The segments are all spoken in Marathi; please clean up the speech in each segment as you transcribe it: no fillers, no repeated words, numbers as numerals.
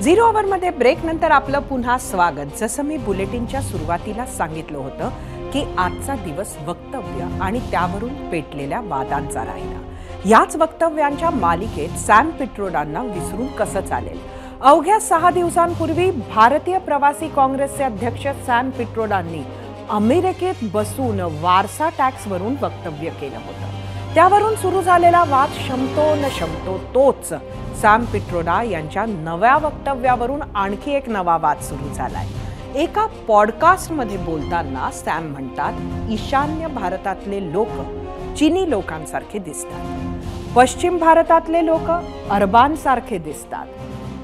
झिरो अवरमध्ये ब्रेक नंतर आपलं पुन्हा स्वागत। जसं मी बुलेटिनच्या सुरुवातीला सांगितलं होतं की आजचा दिवस वक्तव्य आणि त्यावरून पेटलेल्या वादांचा राहिला। याच वक्तव्यांच्या मालिकेत सॅम पिट्रोडांना विसरून कसं चालेल। अवघ्या 6 दिवसांपूर्वी भारतीय प्रवासी काँग्रेसचे अध्यक्ष सॅम पिट्रोडांनी अमेरिकेत बसून वारसा टॅक्सवरून वक्तव्य केलं होतं। त्यावरून सुरू झालेला वाद शमतो न शमतो तोच सॅम पिट्रोडा यांच्या नव्या वक्तव्यावरून आणखी एक नवा वाद सुरू झालाय। एका पॉडकास्टमध्ये बोलताना सॅम म्हणतात, ईशान्य भारतातले लोक चीनी लोकांसारखे दिसतात, पश्चिम भारतातले लोक अरबांसारखे दिसतात,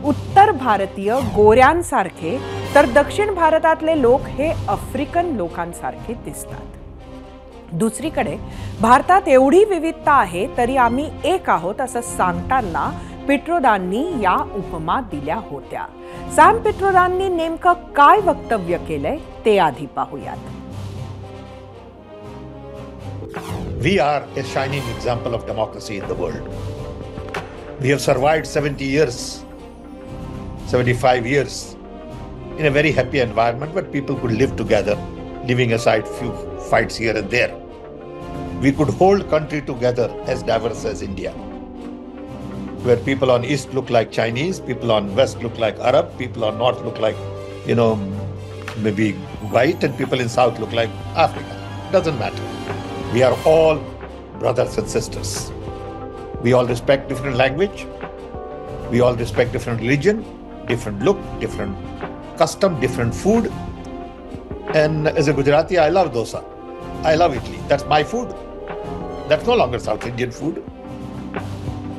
उत्तर भारतीय गोऱ्यांसारखे, तर दक्षिण भारतातले लोक हे आफ्रिकन लोकांसारखे दिसतात। दुसरीकडे भारतात एवढी विविधता आहे तरी आम्ही एक आहोत असं सांगताना पिट्रोडांनी या उपमा दिल्या होत्या। सॅम पिट्रोडांनी नेमकं काय वक्तव्य केलंय ते आधी पाहूयात। We are a shining example of democracy in the world. We have survived 70 years, 75 years in a very happy environment where people could live together, leaving aside few fights here and there. We could hold country together as diverse as India, where people on east look like Chinese, people on west look like Arab, people on north look like, maybe white, and people in south look like Africa. Doesn't matter. We are all brothers and sisters. We all respect different language. We all respect different religion, different look, different custom, different food. And as a Gujarati, I love dosa. I love idli. That's my food. That's no longer South Indian food.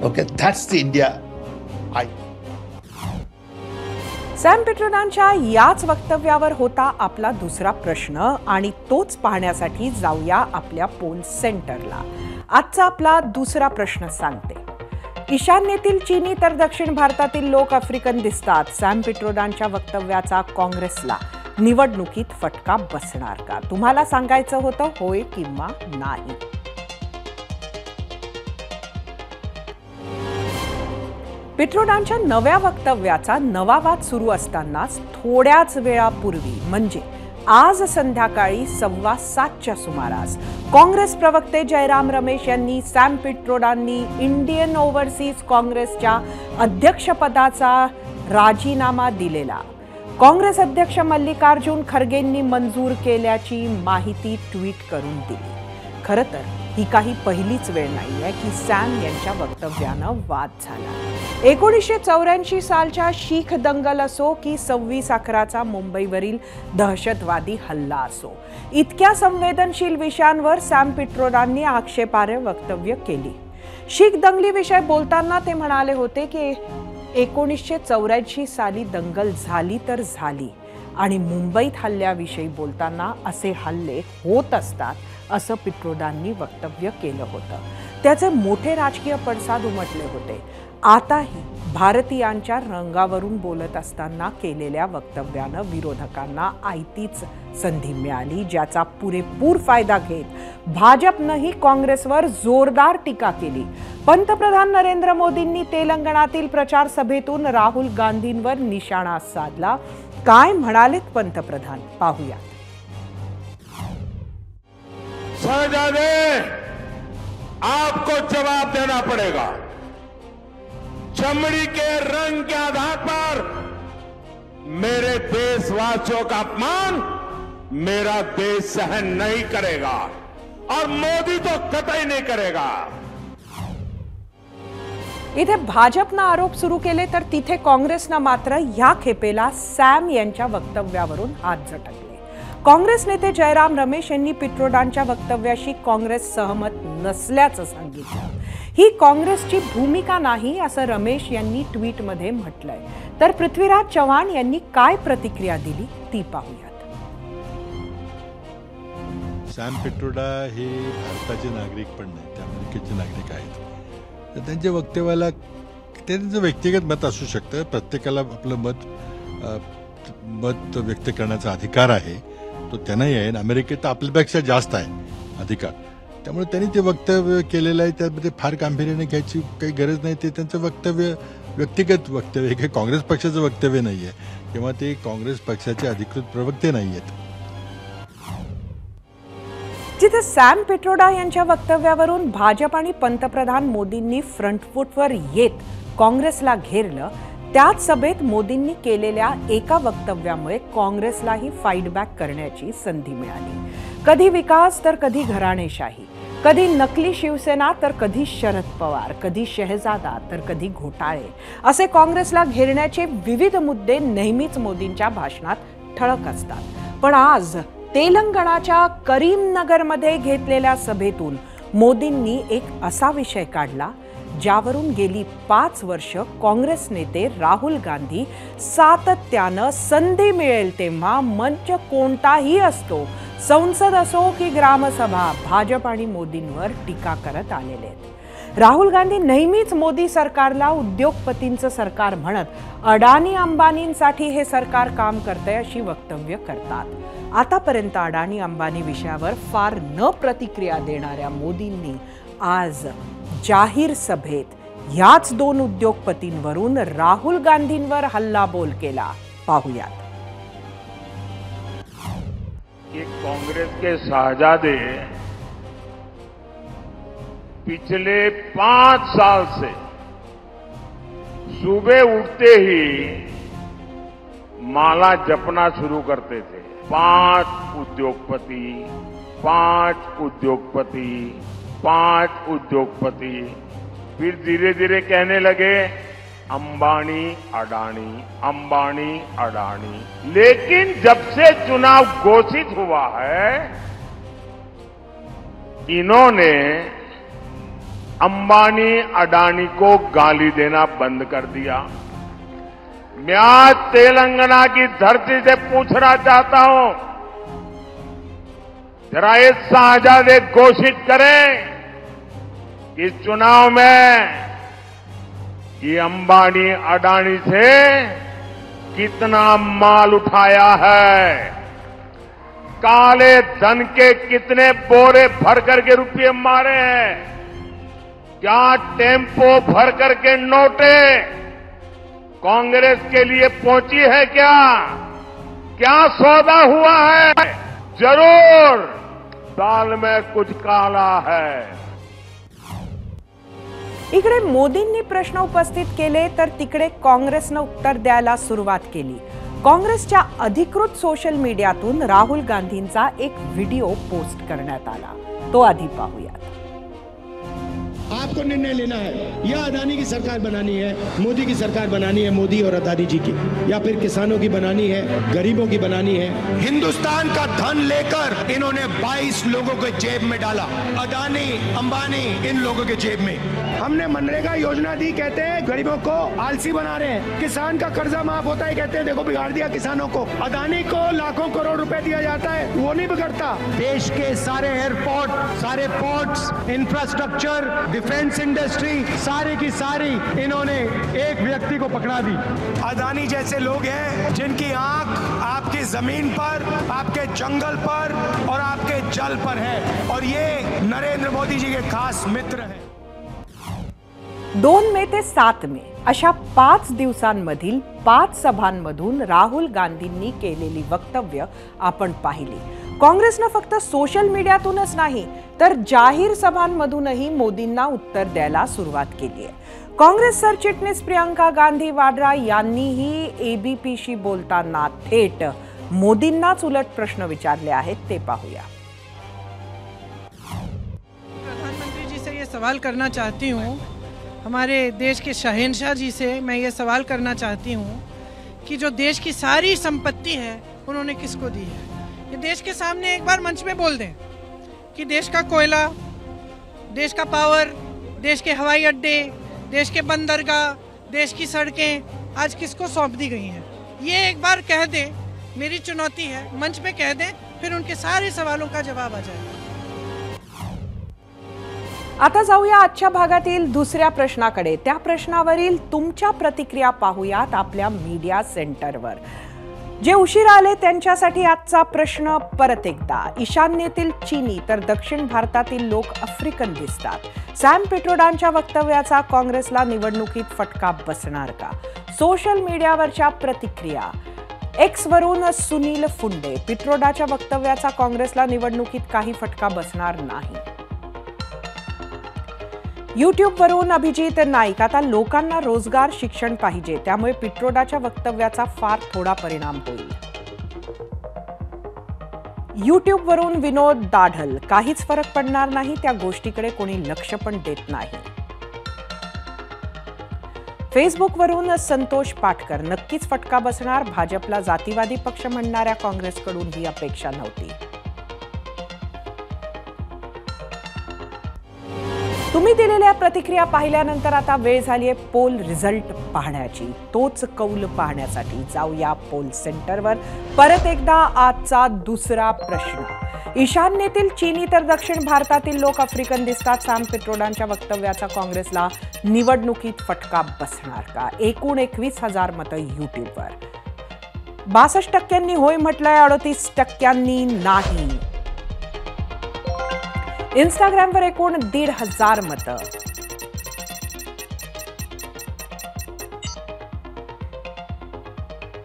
Okay, that's the India I. Sam पिट्रोडांच्या याच वक्तव्यावर होता आपला दुसरा प्रश्न आणि तोच पाहण्यासाठी जाऊया आपल्या पोल सेंटरला। आजचा आपला दुसरा प्रश्न सांगते, ईशान्येतील चीनी तर दक्षिण भारतातील लोक आफ्रिकन दिसतात। सॅम पिट्रोडांच्या वक्तव्याचा काँग्रेसला निवडणुकीत फटका बसणार का? तुम्हाला सांगायचं होतं होय किंवा नाही। पिट्रोडांच्या नव्या वक्तव्याचा नवा वाद सुरू असतानाच थोड्याच वेळापूर्वी म्हणजे आज संध्याकाळी 7:15च्या सुमारास काँग्रेस प्रवक्ते जयराम रमेश यांनी सॅम पिट्रोडांनी इंडियन ओव्हरसीज काँग्रेसच्या अध्यक्षपदाचा राजीनामा दिलेला काँग्रेस अध्यक्ष मल्लिकार्जुन खरगेंनी मंजूर केल्याची माहिती ट्विट करून दिली। खरं तर ही काही पहिलीच वेळ नाहीये की सॅम यांच्या वक्तव्यानं वाद झाला। 1984 सालच्या शीख दंगल असो की 26/11चा मुंबईवरील दहशतवादी हल्ला असो, इतक्या संवेदनशील विषयांवर सॅम पिट्रोडांनी आक्षेपार्ह वक्तव्य केली। शीख दंगलीविषयी बोलताना ते म्हणाले होते की 1984 साली दंगल झाली तर झाली आणि मुंबईत हल्ल्याविषयी बोलताना असे हल्ले होत असतात असं पिट्रोडांनी वक्तव्य केलं होतं। त्याचे मोठे राजकीय पडसाद उमटले होते। आताही भारतीयांच्या रंगावरून बोलत असताना केलेल्या वक्तव्यानं विरोधकांना आयतीच संधी मिळाली, ज्याचा पुरेपूर फायदा घेत भाजपनंही काँग्रेसवर जोरदार टीका केली। पंतप्रधान नरेंद्र मोदींनी तेलंगणातील प्रचार सभेतून राहुल गांधींवर निशाणा साधला। काय म्हणालेत पंतप्रधान पाहूया। शहजादे, आपको जवाब देना पड़ेगा। चमड़ी के रंग के आधार पर मेरे देशवासियों का अपमान मेरा देश सहन नहीं करेगा और मोदी तो कतई नहीं करेगा। इथे भाजपनं आरोप सुरू केले तर तिथे काँग्रेसनं मात्र या खेपेला सॅम यांच्या वक्तव्यावरून हात झटकले। काँग्रेस नेते जयराम रमेश यांनी पिट्रोडांच्या वक्तव्याशी काँग्रेस सहमत नसल्याचं सांगितलं। ही काँग्रेसची भूमिका नाही असं रमेश यांनी ट्विटमध्ये म्हटलंय। तर पृथ्वीराज चव्हाण यांनी काय प्रतिक्रिया दिली ती पाहूयात। सॅम पिट्रोडा हे भारताचे नागरिक पण नाहीत, ते अमेरिकेचे नागरिक आहेत। तर त्यांच्या वक्तव्याला त्यांचं व्यक्तिगत मत असू शकतं। प्रत्येकाला आपलं मत व्यक्त करण्याचा अधिकार आहे, तो त्यांनाही आहे। अमेरिकेत आपल्यापेक्षा जास्त आहे अधिकार, त्यामुळे त्यांनी ते वक्तव्य केलेलं आहे, त्यामध्ये फार गांभीर्याने घ्यायची काही गरज नाही। ते त्यांचं वक्तव्य व्यक्तिगत वक्तव्य हे काही काँग्रेस पक्षाचं वक्तव्य नाही आहे किंवा ते काँग्रेस पक्षाचे अधिकृत प्रवक्ते नाही आहेत. जिथे सॅम पिट्रोडा यांच्या वक्तव्यावरून भाजप आणि पंतप्रधान मोदींनी फ्रंटफूटवर येत काँग्रेसला घेरलं, त्याच सभेत मोदींनी केलेल्या एका वक्तव्यामुळे काँग्रेसलाही फाईट बॅक करण्याची संधी मिळाली. कधी विकास तर कधी घराणेशाही, कधी नकली शिवसेना तर कधी शरद पवार, कधी शहजादा तर कधी घोटाळे, असे काँग्रेसला घेरण्याचे विविध मुद्दे नेहमीच मोदींच्या भाषणात ठळक असतात. पण आज तेलंगणाच्या करीमनगरमध्ये घेतलेल्या सभेतून मोदींनी एक असा विषय काढला ज्यावरून गेली 5 वर्ष काँग्रेस नेते राहुल गांधी सातत्यानं संधी मिळेल तेव्हा मंच कोणताही असतो, संसद असो की ग्रामसभा, भाजप आणि मोदींवर टीका करत आलेले आहेत. राहुल गांधी नेहमीच मोदी सरकारला उद्योगपतींचं सरकार म्हणत अडाणी अंबानींसाठी हे सरकार काम करतंय अशी वक्तव्य करतात. आतापर्यंत अडाणी अंबानी विषयावर फार न प्रतिक्रिया देणाऱ्या मोदींनी आज जाहीर सभेत ह्याच 2 उद्योगपतींवरून राहुल गांधींवर हल्लाबोल केला. पाहूयात. कांग्रेस के शहजादे पिछले 5 साल से सुबह उठते ही माला जपना शुरू करते थे. 5 उद्योगपति, 5 उद्योगपति, 5 उद्योगपति. फिर धीरे धीरे कहने लगे अंबानी अडानी, अंबानी अडानी. लेकिन जब से चुनाव घोषित हुआ है, इन्होंने अंबानी अडानी को गाली देना बंद कर दिया. मैं आज तेलंगाना की धरती से पूछना चाहता हूं, जरा ये शहजादे घोषित करें कि इस चुनाव में ये अंबानी अडानी से कितना माल उठाया है, काले धन के कितने बोरे भर करके रुपये मारे हैं, क्या टेम्पो भर करके नोटे कांग्रेस के लिए पहुंची है, क्या सौदा हुआ है. जरूर दाल में कुछ काला है. इकडे मोदींनी प्रश्न उपस्थित केले तर तिकडे काँग्रेसनं उत्तर द्यायला सुरुवात केली. काँग्रेसच्या अधिकृत सोशल मीडियातून राहुल गांधींचा एक व्हिडिओ पोस्ट करण्यात आला. तो आधी पाहूयात. आपको निर्णय लेना है, या अदानी की सरकार बनानी है, मोदी की सरकार बनानी है, मोदी और अदानी जी की, या फिर किसानों की बनानी है, गरीबों की बनानी है. हिंदुस्तान का धन लेकर इन्होंने 22 लोगों के जेब में डाला. अदानी, अंबानी, इन लोगों के जेब में. हमने मनरेगा योजना दी, कहते हैं गरीबों को आलसी बना रहे हैं. किसान का कर्जा माफ होता है, कहते हैं देखो बिगाड़ दिया किसानों को. अदानी को लाखों करोड़ रुपए दिया जाता है, वो नहीं बिगड़ता. देश के सारे एयरपोर्ट, सारे पोर्ट्स, इंफ्रास्ट्रक्चर, डिफेंस इंडस्ट्री, सारी की सारी इन्होंने एक व्यक्ति को पकड़ा दी. अदानी जैसे लोग हैं जिनकी आंख आपकी जमीन पर, आपके जंगल पर और आपके जल पर है, और ये नरेंद्र मोदी जी के खास मित्र हैं. 2 मे ते 7 मे अशा 5 दिवसांमधील 5 सभांमधून राहुल गांधींनी केलेली वक्तव्य आपण पाहिली. काँग्रेसनं फक्त सोशल मीडियातूनच नाही तर जाहीर सभांमधूनही मोदींना उत्तर द्यायला सुरुवात केली आहे. काँग्रेस सरचिटणीस प्रियंका गांधी वाड्रा यांनीही एबीपीशी बोलताना थेट मोदींनाच उलट प्रश्न विचारले आहेत. ते पाहूया. प्रधानमंत्री जी से ये सवाल करना चाहती हूँ, हमारे देश के शहंशाह जी से मैं ये सवाल करना चाहती हूँ कि जो देश की सारी संपत्ति है उन्होंने किसको दी है. ये देश के सामने एक बार मंच में बोल दें कि देश का कोयला, देश का पावर, देश के हवाई अड्डे, देश के बंदरगाह, देश की सड़कें आज किसको सौंप दी गई हैं. ये एक बार कह दें, मेरी चुनौती है, मंच पे कह दें, फिर उनके सारे सवालों का जवाब आ जाएगा. आता जाऊया आजच्या भागातील दुसऱ्या प्रश्नाकडे. त्या प्रश्नावरील तुमच्या प्रतिक्रिया पाहूयात आपल्या मीडिया सेंटरवर. जे उशिरा आले त्यांच्यासाठी आजचा प्रश्न परत एकदा. ईशान्येतील चीनी तर दक्षिण भारतातील लोक आफ्रिकन दिसतात. सॅम पिट्रोडांच्या वक्तव्याचा काँग्रेसला निवडणुकीत फटका बसणार का? सोशल मीडियावरच्या प्रतिक्रिया. एक्सवरून सुनील फुंडे, पिट्रोडाच्या वक्तव्याचा काँग्रेसला निवडणुकीत काही फटका बसणार नाही. यूट्यूबवरून अभिजित नाईक, आता लोकांना रोजगार शिक्षण पाहिजे, त्यामुळे पिट्रोडाच्या वक्तव्याचा फार थोडा परिणाम होईल. यूट्यूबवरून विनोद दाढल, काहीच फरक पडणार नाही, त्या गोष्टीकडे कोणी लक्ष पण देत नाही. फेसबुकवरून संतोष पाटकर, नक्कीच फटका बसणार, भाजपला जातीवादी पक्ष म्हणणाऱ्या काँग्रेसकडून ही अपेक्षा नव्हती. तुम्ही दिलेल्या प्रतिक्रिया पाहिल्यानंतर आता वेळ झालीये पोल रिझल्ट पाहण्याची. तोच कौल पाहण्यासाठी जाऊया पोल सेंटरवर. परत एकदा आजचा दुसरा प्रश्न. ईशान्येतील चीनी तर दक्षिण भारतातील लोक आफ्रिकन दिसतात. सॅम पिट्रोडांच्या वक्तव्याचा काँग्रेसला निवडणुकीत फटका बसणार का? एकूण 21,000 मतं यूट्यूबवर. 62% होय म्हटलंय, 38% नाही. इंस्टाग्रामवर एकूण 1,500 मतं.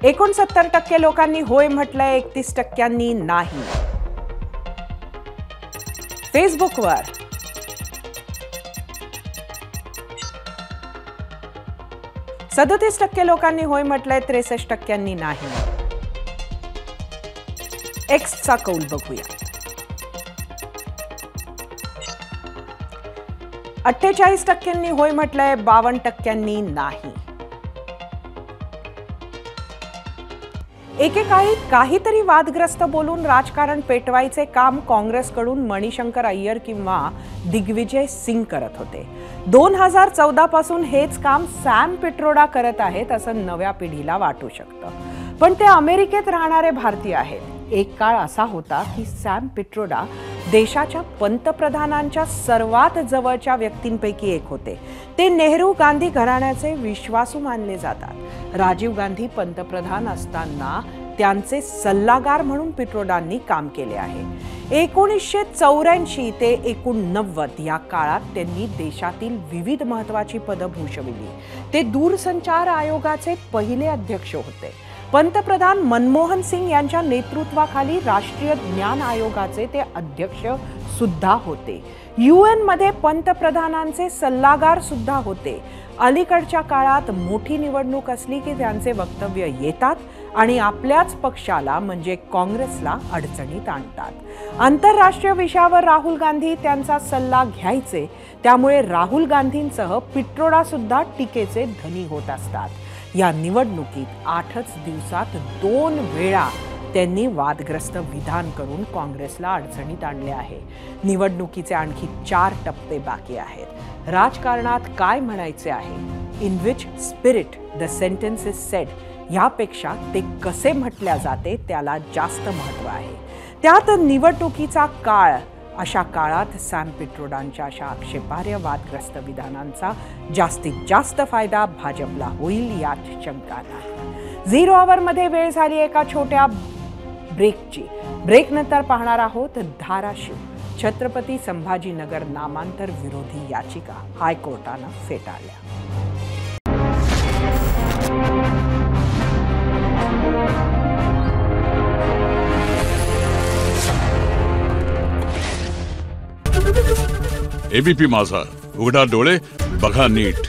एकूण 70% लोकांनी होय म्हटलंय, 31% नाही. फेसबुकवर 37% लोकांनी होय म्हटलंय, 63% नाही. एक्सचा कौल बघूया. 48% होय म्हटलंय, 52% नाही. एकेकाळी काहीतरी वादग्रस्त बोलून राजकारण पेटवायचे काम काँग्रेसकडून मणिशंकर अय्यर किंवा दिग्विजय सिंग करत होते. 2014 पासून हेच काम सॅम पिट्रोडा करत आहेत असं नव्या पिढीला वाटू शकतं. पण ते अमेरिकेत राहणारे भारतीय आहेत. एक काळ असा होता की सॅम पिट्रोडा देशाच्या पंतप्रधानांच्या सर्वात जवळच्या व्यक्तींपैकी एक होते. ते नेहरू गांधी घराण्याचे विश्वासू मानले जातात. राजीव गांधी पंतप्रधान असताना त्यांचे सल्लागार म्हणून पिट्रोडांनी काम केले आहे. 1984 ते 1990 या काळात त्यांनी देशातील विविध महत्त्वाची पदं भूषविली. ते दूरसंचार आयोगाचे पहिले अध्यक्ष होते. पंतप्रधान मनमोहन सिंग यांच्या नेतृत्वाखाली राष्ट्रीय ज्ञान आयोगाचे ते अध्यक्ष सुद्धा होते. UN मध्ये पंतप्रधानांचे सल्लागार सुद्धा होते. अलीकडच्या काळात मोठी निवडणूक असली की त्यांचे वक्तव्य येतात आणि आपल्याच पक्षाला म्हणजे काँग्रेसला अडचणीत आणतात. आंतरराष्ट्रीय विषयावर राहुल गांधी त्यांचा सल्ला घ्यायचे, त्यामुळे राहुल गांधींसह पिट्रोडा सुद्धा टीकेचे धनी होत असतात. या निवडणुकीत 8च दिवसात 2 वेळा त्यांनी वादग्रस्त विधान करून काँग्रेसला अडचणीत आणले आहे. निवडणुकीचे आणखी 4 टप्पे बाकी आहेत. राजकारणात काय म्हणायचे आहे, in which spirit the sentence is sed, यापेक्षा ते कसे म्हटल्या जाते त्याला जास्त महत्त्व आहे. त्यात निवडणुकीचा काळ, अशा काळात सॅम पिट्रोडांच्या अशा आक्षेपार्ह वादग्रस्त विधानांचा जास्तीत जास्त फायदा भाजपला होईल यात शंका नाही. 0 आवरमध्ये वेळ झाली एका छोट्या ब्रेकची. ब्रेकनंतर पाहणार आहोत धाराशिव. छत्रपती संभाजीनगर नामांतर विरोधी याचिका हायकोर्टानं फेटाळल्या. एबीपी माझा, उघडा डोळे बघा नीट.